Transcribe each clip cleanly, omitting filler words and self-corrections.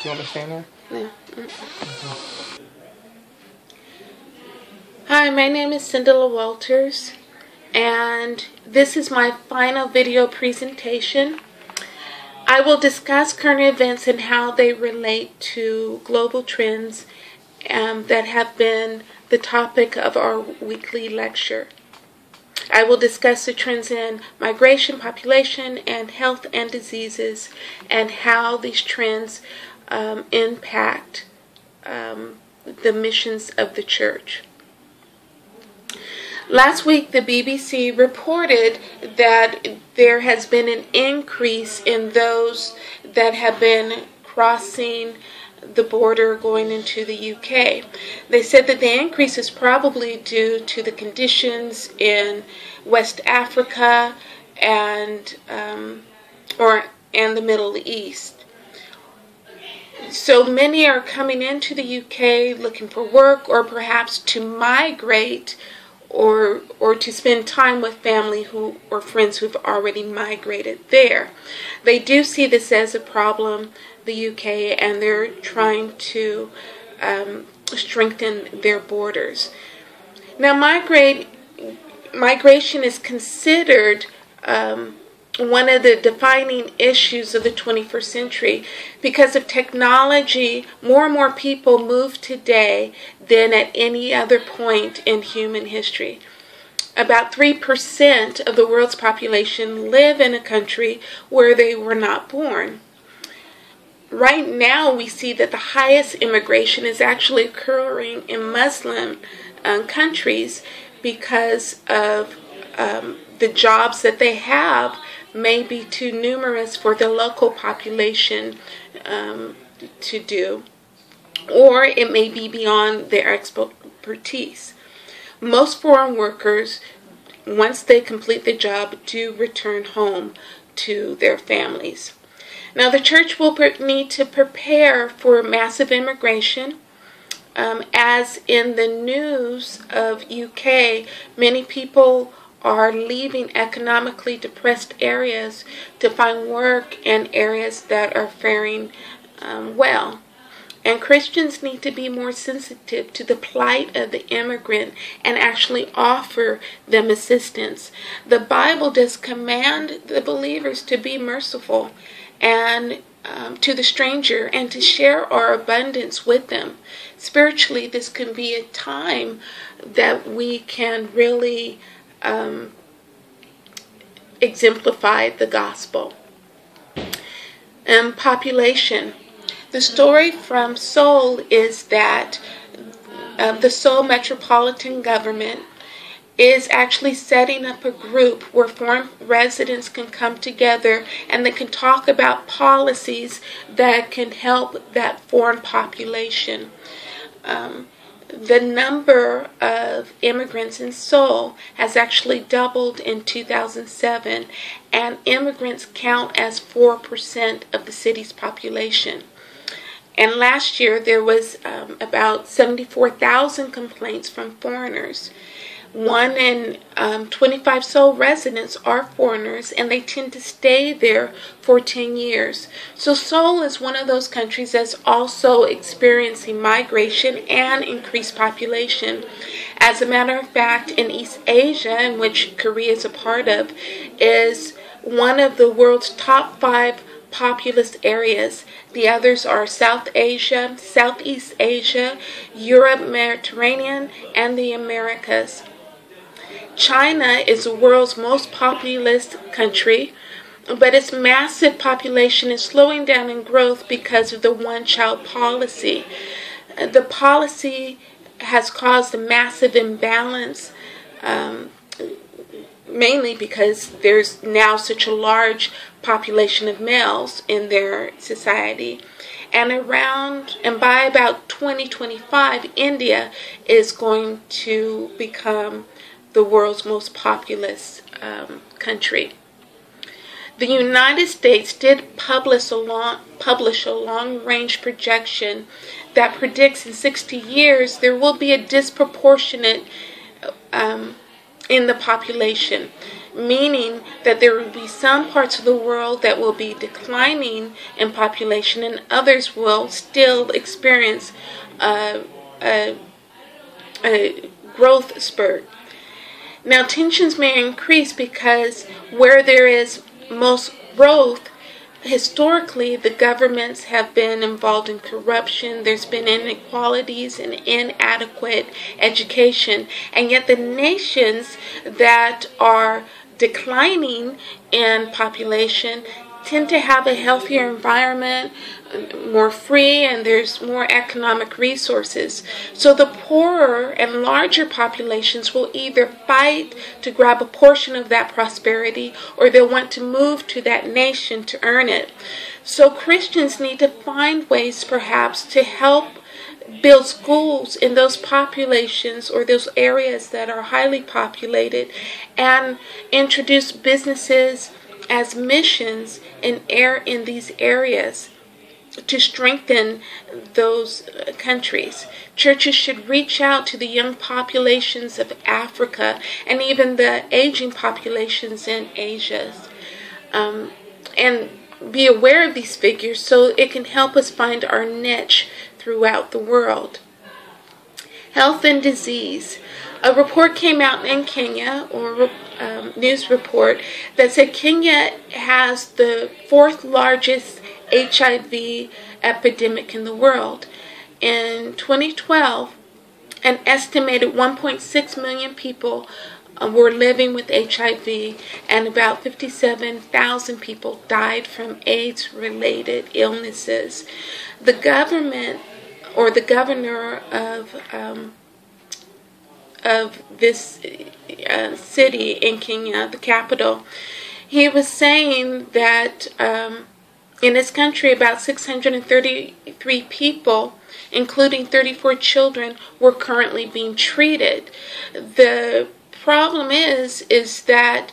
you want to stand there? No. Hi, my name is Cindela Walters, and this is my final video presentation. I will discuss current events and how they relate to global trends that have been the topic of our weekly lecture. I will discuss the trends in migration, population, and health and diseases, and how these trends impact the missions of the church. Last week, the BBC reported that there has been an increase in those that have been crossing the border going into the UK. They said that the increase is probably due to the conditions in West Africa and the Middle East. So many are coming into the UK looking for work, or perhaps to migrate, or to spend time with family or friends who've already migrated there. They do see this as a problem, the UK, and they're trying to strengthen their borders. Now, migration is considered one of the defining issues of the 21st century. Because of technology, more and more people move today than at any other point in human history. About 3% of the world's population live in a country where they were not born. Right now, we see that the highest immigration is actually occurring in Muslim countries because of the jobs that they have may be too numerous for the local population to do, or it may be beyond their expertise. Most foreign workers, once they complete the job, do return home to their families. Now, the church will need to prepare for massive immigration. As in the news of UK, many people are leaving economically depressed areas to find work in areas that are faring well. And Christians need to be more sensitive to the plight of the immigrant and actually offer them assistance. The Bible does command the believers to be merciful and to the stranger and to share our abundance with them. Spiritually, this can be a time that we can really exemplify the gospel. Population. The story from Seoul is that the Seoul Metropolitan Government is actually setting up a group where foreign residents can come together and they can talk about policies that can help that foreign population. The number of immigrants in Seoul has actually doubled in 2007, and immigrants count as 4% of the city's population. And last year there was about 74,000 complaints from foreigners. 1 in 25 Seoul residents are foreigners, and they tend to stay there for 10 years. So Seoul is one of those countries that's also experiencing migration and increased population. As a matter of fact, in East Asia, in which Korea is a part of, is one of the world's top 5 populous areas. The others are South Asia, Southeast Asia, Europe, Mediterranean, and the Americas. China is the world's most populous country, but its massive population is slowing down in growth because of the one-child policy. The policy has caused a massive imbalance, mainly because there's now such a large population of males in their society. And by about 2025, India is going to become the world's most populous country. The United States did publish a long-range projection that predicts in 60 years there will be a disproportionate in the population. meaning that there will be some parts of the world that will be declining in population and others will still experience a growth spurt. Now, tensions may increase because where there is most growth, historically, the governments have been involved in corruption. There's been inequalities and inadequate education. And yet the nations that are declining in population tend to have a healthier environment, more free, and there's more economic resources. So the poorer and larger populations will either fight to grab a portion of that prosperity or they'll want to move to that nation to earn it. So Christians need to find ways perhaps to help build schools in those populations or those areas that are highly populated and introduce businesses as missions in these areas to strengthen those countries. Churches should reach out to the young populations of Africa and even the aging populations in Asia, and be aware of these figures so it can help us find our niche throughout the world. Health and disease. A report came out in Kenya, or news report, that said Kenya has the 4th largest HIV epidemic in the world. In 2012, an estimated 1.6 million people were living with HIV, and about 57,000 people died from AIDS-related illnesses. The government, or the governor of this city in Kenya, the capital, he was saying that in his country about 633 people, including 34 children, were currently being treated. The problem is that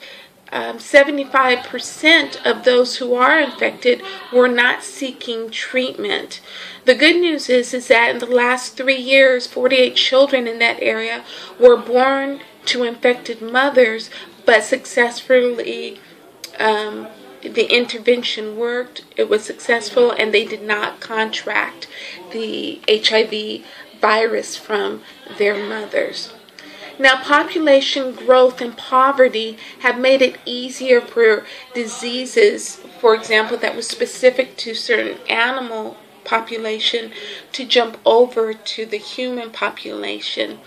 75% of those who are infected were not seeking treatment. The good news is that in the last 3 years, 48 children in that area were born to infected mothers, but successfully the intervention worked. It was successful, and they did not contract the HIV virus from their mothers. Now, population growth and poverty have made it easier for diseases, for example, that was specific to certain animal population to jump over to the human population.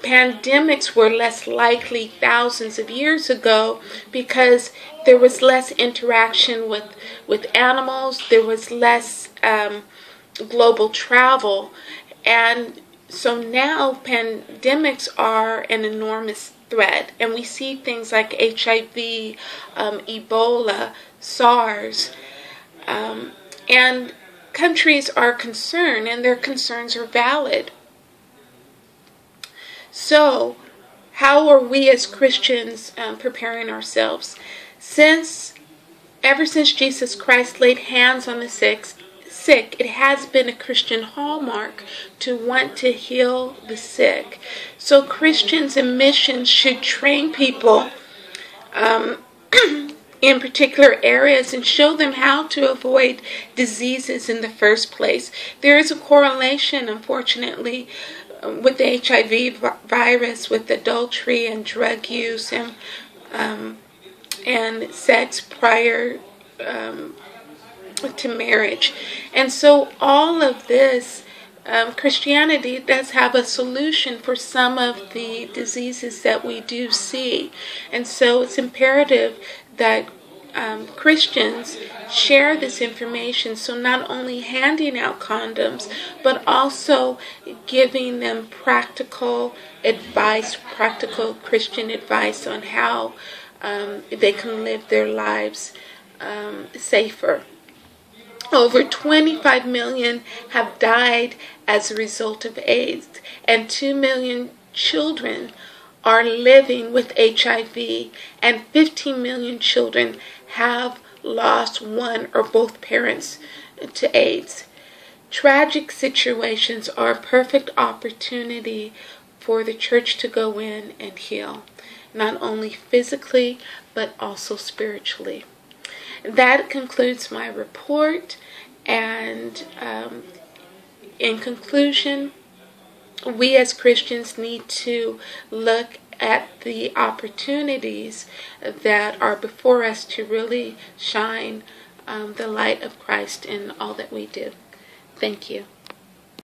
Pandemics were less likely thousands of years ago because there was less interaction with animals, there was less global travel, and so now pandemics are an enormous threat, and we see things like HIV, Ebola, SARS, and countries are concerned, and their concerns are valid. So, how are we as Christians preparing ourselves? Ever since Jesus Christ laid hands on the sick, it has been a Christian hallmark to want to heal the sick. So Christians and missions should train people in particular areas and show them how to avoid diseases in the first place. There is a correlation, unfortunately, with the HIV virus, with adultery and drug use and sex prior to marriage. And so all of this, Christianity does have a solution for some of the diseases that we do see. And so it's imperative that Christians share this information, so not only handing out condoms, but also giving them practical advice, practical Christian advice on how they can live their lives safer. Over 25 million have died as a result of AIDS, and 2 million children are living with HIV, and 15 million children have lost one or both parents to AIDS. Tragic situations are a perfect opportunity for the church to go in and heal, not only physically, but also spiritually. That concludes my report, and in conclusion, we as Christians need to look at the opportunities that are before us to really shine the light of Christ in all that we do. Thank you.